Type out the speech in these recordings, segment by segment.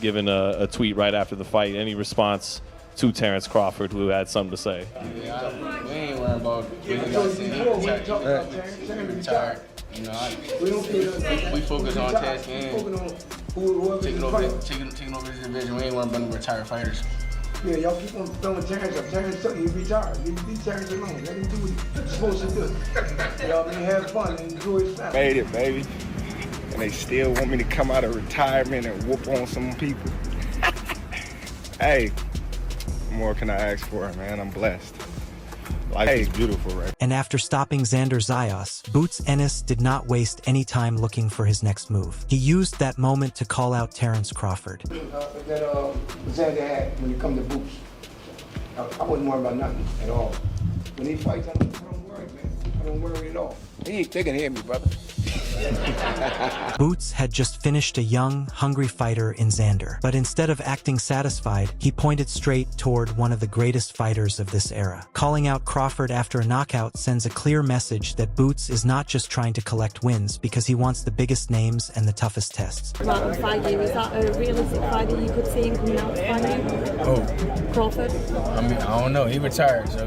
giving a tweet right after the fight. Any response to Terence Crawford, who had something to say? Yeah, we ain't worried about retired. You know, we focus on tasking and taking over this division. We ain't worried about retired fighters. Yeah, y'all keep on throwing Terence up. Terence up, he'll retire. Leave Terence alone. Let him do what he's supposed to do. Y'all may have fun and enjoy his family. Made it, baby. And they still want me to come out of retirement and whoop on some people. Hey, what more can I ask for, man? I'm blessed. Life is beautiful, right? And after stopping Xander Zayas, Boots Ennis did not waste any time looking for his next move. He used that moment to call out Terence Crawford. That Xander had when it come to Boots, I wasn't worried about nothing at all. When he fights, I don't worry, man. I don't worry at all. They can hear me, brother. Boots had just finished a young, hungry fighter in Xander, but instead of acting satisfied, he pointed straight toward one of the greatest fighters of this era. Calling out Crawford after a knockout sends a clear message that Boots is not just trying to collect wins because he wants the biggest names and the toughest tests. Right on fight you, is that a realistic fight that you could see him coming out to fight you? Oh, Crawford? I mean, I don't know. He retired, so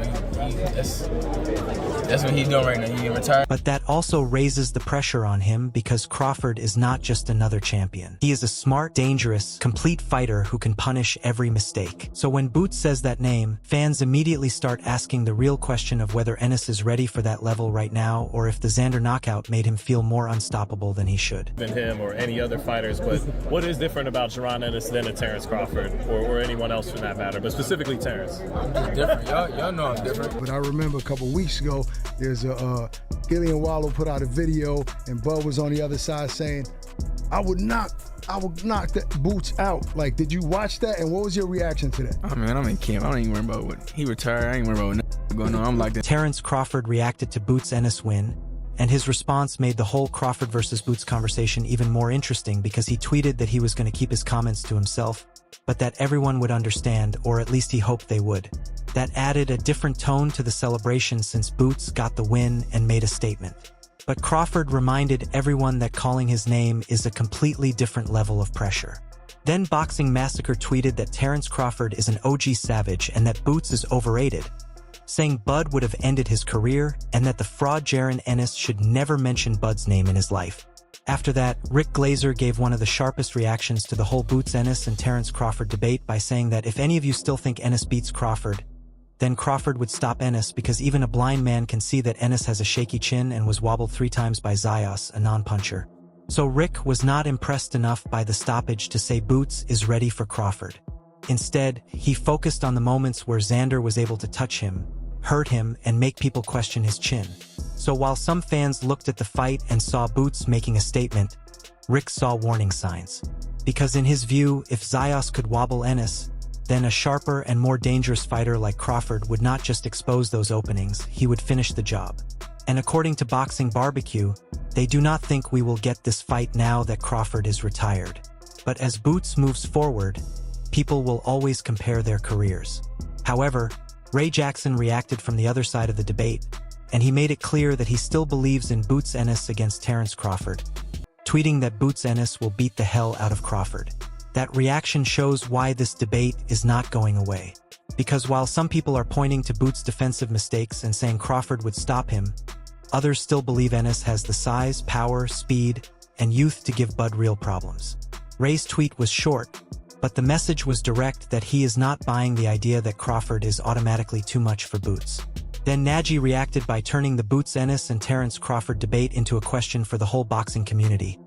that's what he's doing right now. He retired. But that also raises the pressure on him because Crawford is not just another champion. He is a smart, dangerous, complete fighter who can punish every mistake. So when Boots says that name, fans immediately start asking the real question of whether Ennis is ready for that level right now, or if the Xander knockout made him feel more unstoppable than he should. Than him or any other fighters, but what is different about Jaron Ennis than a Terence Crawford, or anyone else for that matter, but specifically Terence? I'm just different. Y'all know I'm different. But I remember a couple weeks ago, there's a Gillian Wallow put out a video, and Bud was on the other side saying, I would knock the Boots out. Like, did you watch that? And what was your reaction to that? Oh man, I'm in camp. I don't even worry about what he retired. I ain't worry about what going on. I'm like that. Terence Crawford reacted to Boots Ennis' win, and his response made the whole Crawford versus Boots conversation even more interesting because he tweeted that he was going to keep his comments to himself, but that everyone would understand, or at least he hoped they would. That added a different tone to the celebration since Boots got the win and made a statement. But Crawford reminded everyone that calling his name is a completely different level of pressure. Then Boxing Massacre tweeted that Terence Crawford is an OG savage and that Boots is overrated, saying Bud would have ended his career and that the fraud Jaron Ennis should never mention Bud's name in his life. After that, Rick Glazer gave one of the sharpest reactions to the whole Boots Ennis and Terence Crawford debate by saying that if any of you still think Ennis beats Crawford, then Crawford would stop Ennis because even a blind man can see that Ennis has a shaky chin and was wobbled 3 times by Zayas, a non-puncher. So Rick was not impressed enough by the stoppage to say Boots is ready for Crawford. Instead, he focused on the moments where Xander was able to touch him, hurt him, and make people question his chin. So while some fans looked at the fight and saw Boots making a statement, Rick saw warning signs. Because in his view, if Zayas could wobble Ennis, then a sharper and more dangerous fighter like Crawford would not just expose those openings, he would finish the job. And according to Boxing Barbecue, they do not think we will get this fight now that Crawford is retired. But as Boots moves forward, people will always compare their careers. However, Ray Jackson reacted from the other side of the debate, and he made it clear that he still believes in Boots Ennis against Terence Crawford, tweeting that Boots Ennis will beat the hell out of Crawford. That reaction shows why this debate is not going away. Because while some people are pointing to Boots' defensive mistakes and saying Crawford would stop him, others still believe Ennis has the size, power, speed, and youth to give Bud real problems. Ray's tweet was short, but the message was direct that he is not buying the idea that Crawford is automatically too much for Boots. Then Nagy reacted by turning the Boots Ennis and Terence Crawford debate into a question for the whole boxing community,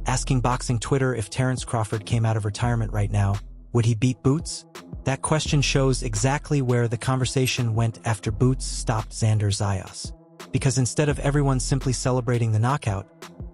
asking Boxing Twitter if Terence Crawford came out of retirement right now, would he beat Boots? That question shows exactly where the conversation went after Boots stopped Xander Zayas. Because instead of everyone simply celebrating the knockout,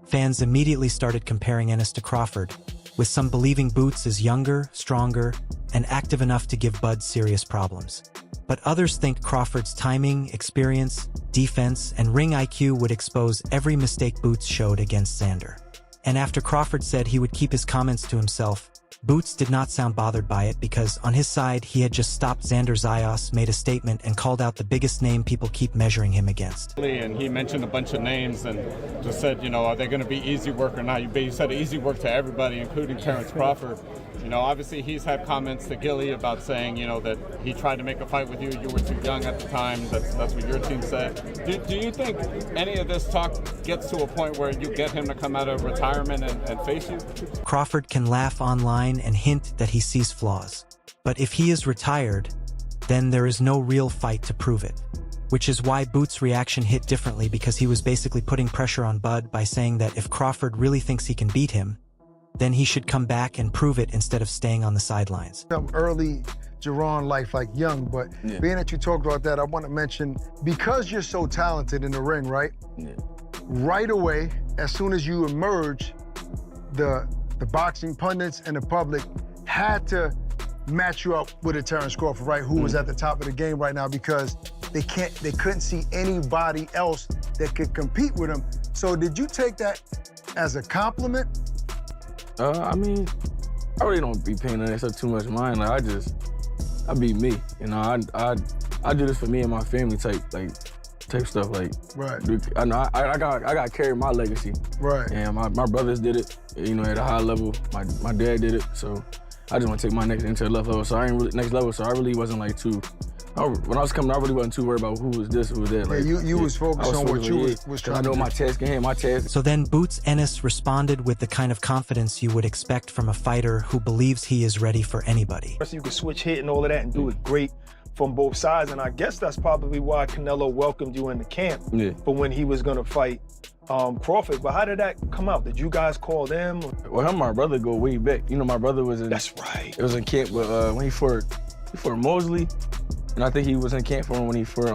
fans immediately started comparing Ennis to Crawford, with some believing Boots is younger, stronger, and active enough to give Bud serious problems. But others think Crawford's timing, experience, defense, and ring IQ would expose every mistake Boots showed against Xander. And after Crawford said he would keep his comments to himself, Boots did not sound bothered by it because, on his side, he had just stopped Xander Zayas, made a statement, and called out the biggest name people keep measuring him against. And he mentioned a bunch of names and just said, are they going to be easy work or not? You said easy work to everybody, including Terence Crawford. You know, obviously he's had comments to Gilly about saying, you know, that he tried to make a fight with you. You were too young at the time. That's what your team said. Do you think any of this talk gets to a point where you get him to come out of retirement and face you? Crawford can laugh online and hint that he sees flaws. But if he is retired, then there is no real fight to prove it. Which is why Boots' reaction hit differently, because he was basically putting pressure on Bud by saying that if Crawford really thinks he can beat him, then he should come back and prove it instead of staying on the sidelines. Early Jaron life, like young, but being that you talked about that, I want to mention, because you're so talented in the ring, right? Yeah. Right away, as soon as you emerge, the boxing pundits and the public had to match you up with a Terence Crawford, right? Who was at the top of the game right now, because they couldn't see anybody else that could compete with him. So did you take that as a compliment? I mean, I really don't be paying that stuff too much mind. Like, I be me. You know, I do this for me and my family type stuff. Like, right. I know I got to carry my legacy. Right. And my brothers did it, you know, at a high level. My dad did it, so I just want to take my next into the next level. So I really wasn't like too. When I was coming, I really wasn't too worried about who was this, who was that. Like, you was focused on what you was trying to do. I know my task in hand, my task. So then Boots Ennis responded with the kind of confidence you would expect from a fighter who believes he is ready for anybody. You could switch hit and all of that and do it great from both sides, and I guess that's probably why Canelo welcomed you into camp for when he was gonna fight Crawford. But how did that come out? Did you guys call them? Well, him and my brother go way back. You know, my brother was in. That's right. It was in camp with when he fought Mosley. And I think he was in camp for him when he fought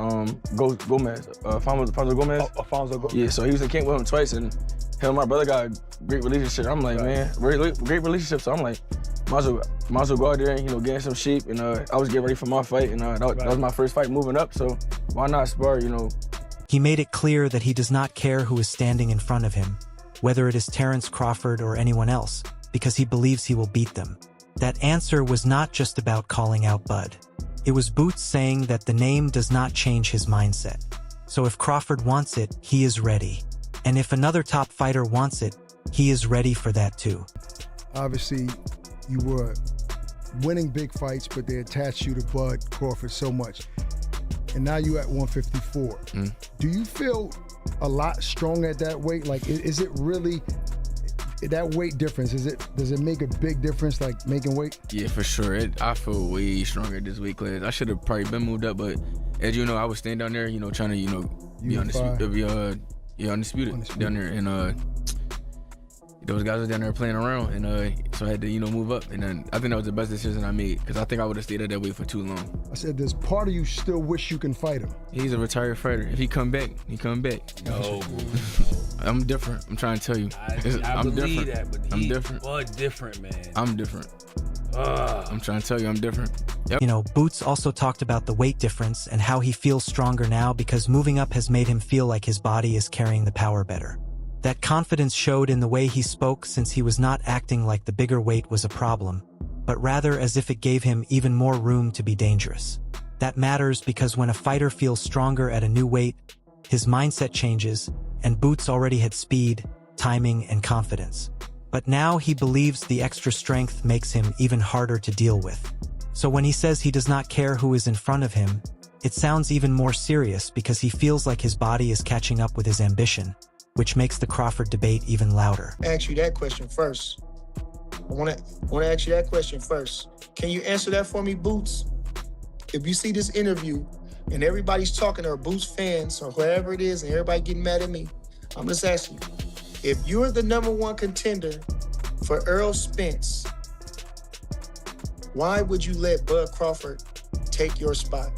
Gomez, Alfonso Gomez. Alfonso Gomez. Yeah, so he was in camp with him twice, and him and my brother got a great relationship. I'm like, man, great relationship. So I'm like, might as well go out there and, you know, get in some shape. And I was getting ready for my fight, and that was my first fight moving up. So why not spar, you know? He made it clear that he does not care who is standing in front of him, whether it is Terence Crawford or anyone else, because he believes he will beat them. That answer was not just about calling out Bud. It was Boots saying that the name does not change his mindset. So if Crawford wants it, he is ready. And if another top fighter wants it, he is ready for that too. Obviously, you were winning big fights, but they attached you to Bud Crawford so much. And now you're at 154. Do you feel a lot stronger at that weight? Like, is it really that weight difference? Does it make a big difference, like making weight? Yeah, for sure. I feel way stronger this weight class. I should have probably been moved up, but as you know, I was staying down there, you know, trying to, you know, be undisputed down there, and those guys were down there playing around, and so I had to, you know, move up, and then I think that was the best decision I made, because I think I would have stayed at that weight for too long. I said, there's part of you still wish you can fight him. He's a retired fighter. If he come back, he come back. No, I'm different. I'm trying to tell you. I'm believe different. That, but I'm different. Bud different, man. I'm different. I'm trying to tell you, I'm different. Yep. You know, Boots also talked about the weight difference and how he feels stronger now because moving up has made him feel like his body is carrying the power better. That confidence showed in the way he spoke, since he was not acting like the bigger weight was a problem, but rather as if it gave him even more room to be dangerous. That matters because when a fighter feels stronger at a new weight, his mindset changes, and Boots already had speed, timing, and confidence. But now he believes the extra strength makes him even harder to deal with. So when he says he does not care who is in front of him, it sounds even more serious because he feels like his body is catching up with his ambition, which makes the Crawford debate even louder. Ask you that question first. I want to ask you that question first. Can you answer that for me, Boots? If you see this interview and everybody's talking, or Boots fans or whoever it is, and everybody getting mad at me, I'm just asking you, if you're the #1 contender for Errol Spence, why would you let Bud Crawford take your spot?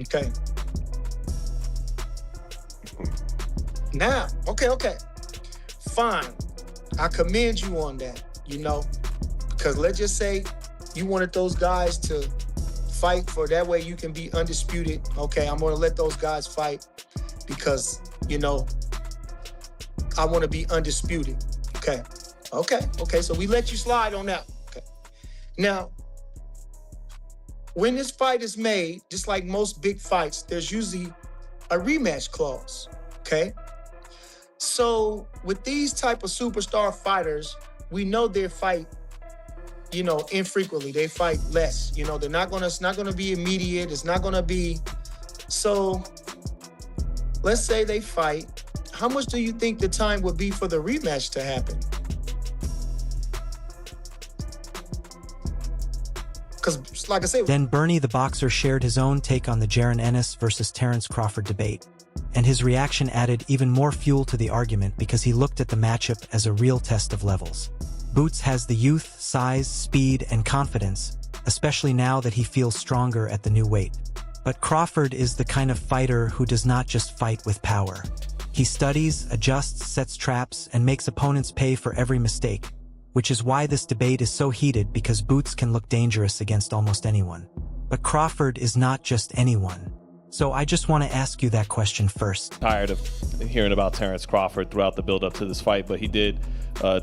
Okay. Now, okay. Fine. I commend you on that, you know, because let's just say you wanted those guys to fight for that way you can be undisputed. Okay, I'm going to let those guys fight because, you know, I want to be undisputed. Okay, so we let you slide on that. Okay. Now, when this fight is made, just like most big fights, there's usually a rematch clause, okay? So with these type of superstar fighters, we know their fight you know, infrequently. They fight less. You know, it's not gonna be immediate. It's not gonna be. So let's say they fight. How much do you think the time would be for the rematch to happen? Because, like I say. Then Bernie the boxer shared his own take on the Jaron Ennis versus Terence Crawford debate. And his reaction added even more fuel to the argument because he looked at the matchup as a real test of levels. Boots has the youth, size, speed, and confidence, especially now that he feels stronger at the new weight. But Crawford is the kind of fighter who does not just fight with power. He studies, adjusts, sets traps, and makes opponents pay for every mistake, which is why this debate is so heated because Boots can look dangerous against almost anyone. But Crawford is not just anyone. So I just want to ask you that question first. Tired of hearing about Terence Crawford throughout the build-up to this fight, but he did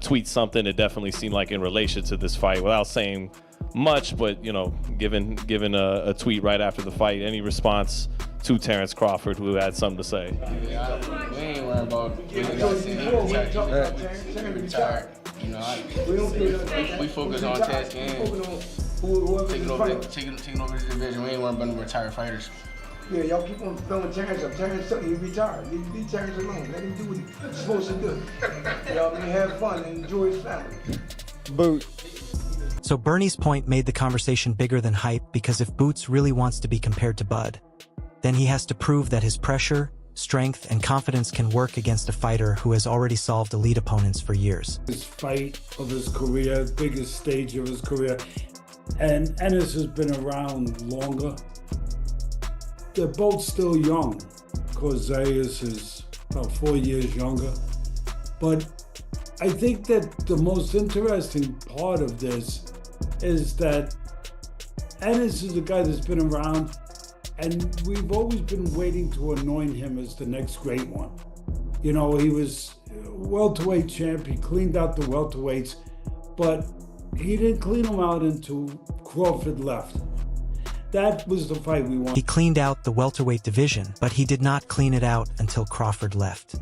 tweet something that definitely seemed like in relation to this fight without saying much, but, you know, given a tweet right after the fight. Any response to Terence Crawford, who had something to say? Yeah, we ain't worried about retired. You know, we focus on test and taking over the division. We ain't worried about no retired fighters. Yeah, y'all keep on throwing Terence up. Terence, he retired. Leave Terence alone. Let him do what he's supposed to do. Y'all may have fun and enjoy his family. Boot. So Bernie's point made the conversation bigger than hype because if Boots really wants to be compared to Bud, then he has to prove that his pressure, strength, and confidence can work against a fighter who has already solved elite opponents for years. His fight of his career, biggest stage of his career, and Ennis has been around longer. They're both still young, because Zayas is about 4 years younger. But I think that the most interesting part of this is that Ennis is a guy that's been around, and we've always been waiting to anoint him as the next great one. You know, he was welterweight champ, he cleaned out the welterweights, but he didn't clean them out until Crawford left. That was the fight we wanted. He cleaned out the welterweight division, but he did not clean it out until Crawford left.